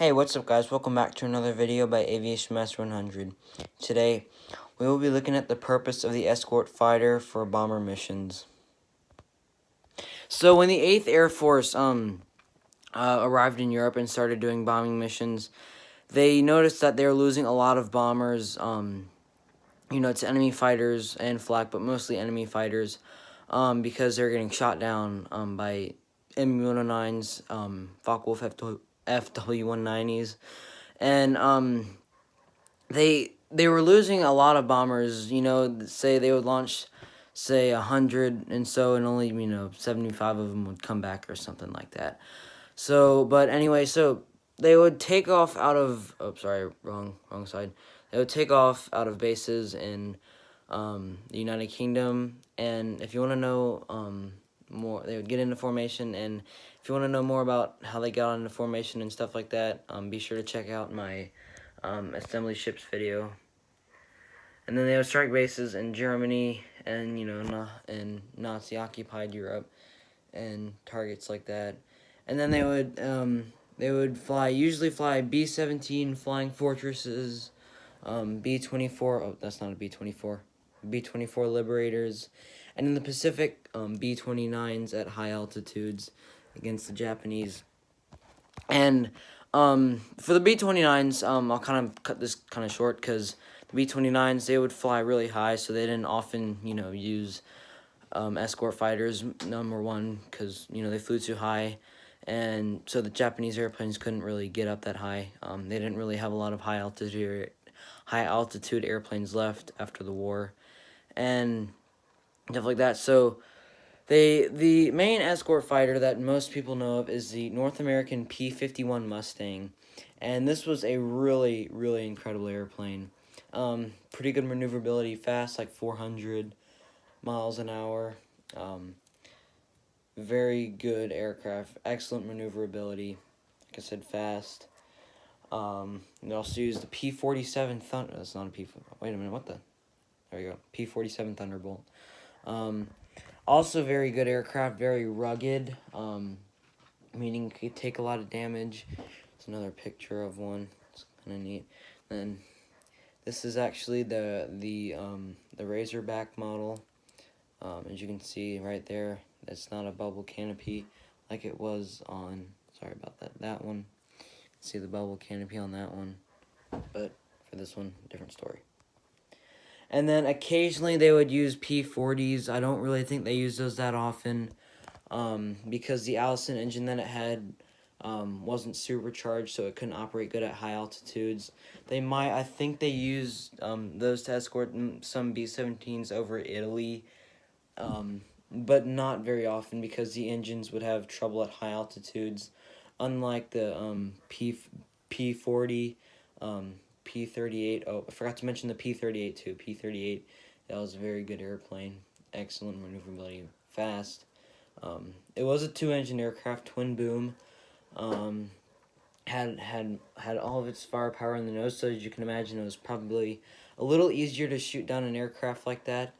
Hey, what's up guys? Welcome back to another video by Aviation Master 100. Today, we will be looking at the purpose of the escort fighter for bomber missions. So when the 8th Air Force arrived in Europe and started doing bombing missions, they noticed that they were losing a lot of bombers, to enemy fighters and flak, but mostly enemy fighters, because they're getting shot down by MU-109s, Focke-Wulf FW-190s, and they were losing a lot of bombers. Say they would launch, say 100 and so, and only 75 of them would come back or something like that. So, but anyway, so they would take off out of wrong side. They would take off out of bases in the United Kingdom, and if you want to know more, they would get into formation. And if you want to know more about how they got into formation and stuff like that, be sure to check out my assembly ships video. And then they would strike bases in Germany and in Nazi occupied Europe and targets like that. And then they would usually fly B-17 Flying Fortresses, B-24, oh, that's not a B-24, B-24 Liberators, and in the Pacific, B-29s at high altitudes against the Japanese. And for the B-29s, I'll kind of cut this kind of short because the B-29s, they would fly really high, so they didn't often, use escort fighters, number one, because, they flew too high. And so the Japanese airplanes couldn't really get up that high. They didn't really have a lot of high altitude airplanes left after the war, and stuff like that. So the main escort fighter that most people know of is the North American P-51 Mustang, and this was a really, really incredible airplane. Pretty good maneuverability, fast, like 400 miles an hour. Very good aircraft, excellent maneuverability. Like I said, fast. They also use the P-47 Thunder. That's not a P. Wait a minute, what the? There you go. P-47 Thunderbolt. Also very good aircraft, very rugged. Meaning it could take a lot of damage. It's another picture of one. It's kind of neat. Then this is actually the Razorback model. As you can see right there, it's not a bubble canopy like it was on. Sorry about that one. See the bubble canopy on that one, but for this one, different story. And then occasionally they would use P-40s. I don't really think they use those that often, because the Allison engine that it had wasn't supercharged, so it couldn't operate good at high altitudes. I think they used those to escort some B-17s over Italy, but not very often because the engines would have trouble at high altitudes. Unlike the P-40, P-38. Oh, I forgot to mention the P-38 too. P-38, that was a very good airplane. Excellent maneuverability, fast. It was a two-engine aircraft, twin boom. Had all of its firepower in the nose, so as you can imagine, it was probably a little easier to shoot down an aircraft like that.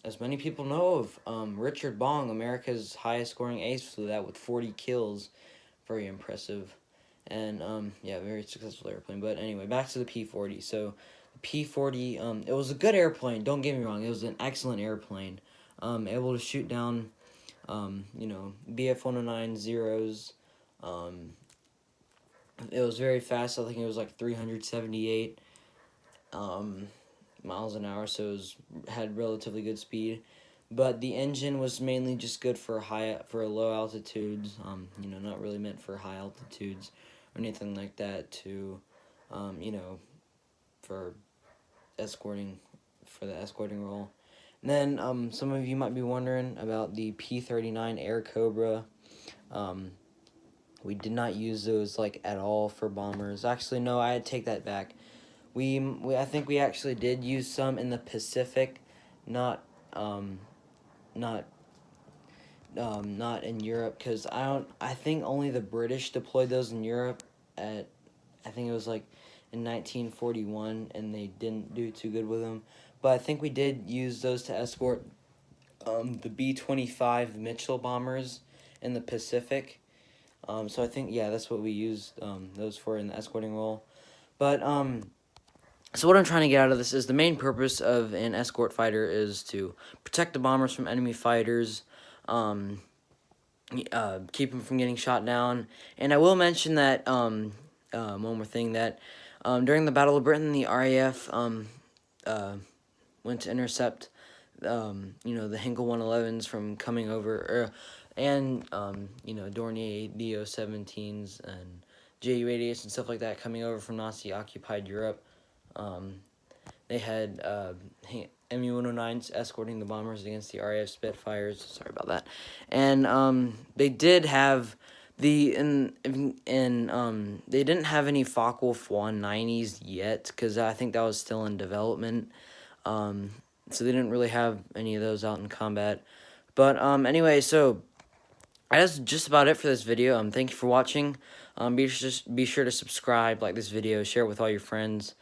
As many people know of, Richard Bong, America's highest scoring ace, flew that with 40 kills. Very impressive. And, yeah, very successful airplane. But anyway, back to the P-40. So, the P-40, it was a good airplane, don't get me wrong. It was an excellent airplane. Able to shoot down, BF-109 Zeros. It was very fast. I think it was like 378 miles an hour, so had relatively good speed. But the engine was mainly just good for low altitudes. Not really meant for high altitudes or anything like that. For escorting, for the escorting role. And then some of you might be wondering about the P-39 Air Cobra. We did not use those at all for bombers. Actually, no, I take that back. I think we actually did use some in the Pacific, not in Europe, because I think only the British deployed those in Europe I think it was in 1941, and they didn't do too good with them. But I think we did use those to escort the B-25 Mitchell bombers in the Pacific. So I think, yeah, that's what we used those for in the escorting role. But so what I'm trying to get out of this is the main purpose of an escort fighter is to protect the bombers from enemy fighters, keep them from getting shot down. And I will mention that one more thing, that during the Battle of Britain, the RAF went to intercept the Hinkle 111s from coming over, and Dornier DO-17s and Ju-88s and stuff like that coming over from Nazi-occupied Europe. They had MU-109s escorting the bombers against the RAF Spitfires. Sorry about that. And they did have they didn't have any Focke-Wulf 190s yet, because I think that was still in development. So they didn't really have any of those out in combat. But anyway, so that's just about it for this video. Thank you for watching. Be sure to subscribe, like this video, share it with all your friends.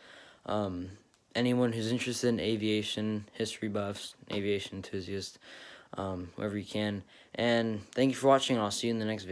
Anyone who's interested in aviation, history buffs, aviation enthusiasts, whoever you can. And thank you for watching, and I'll see you in the next video.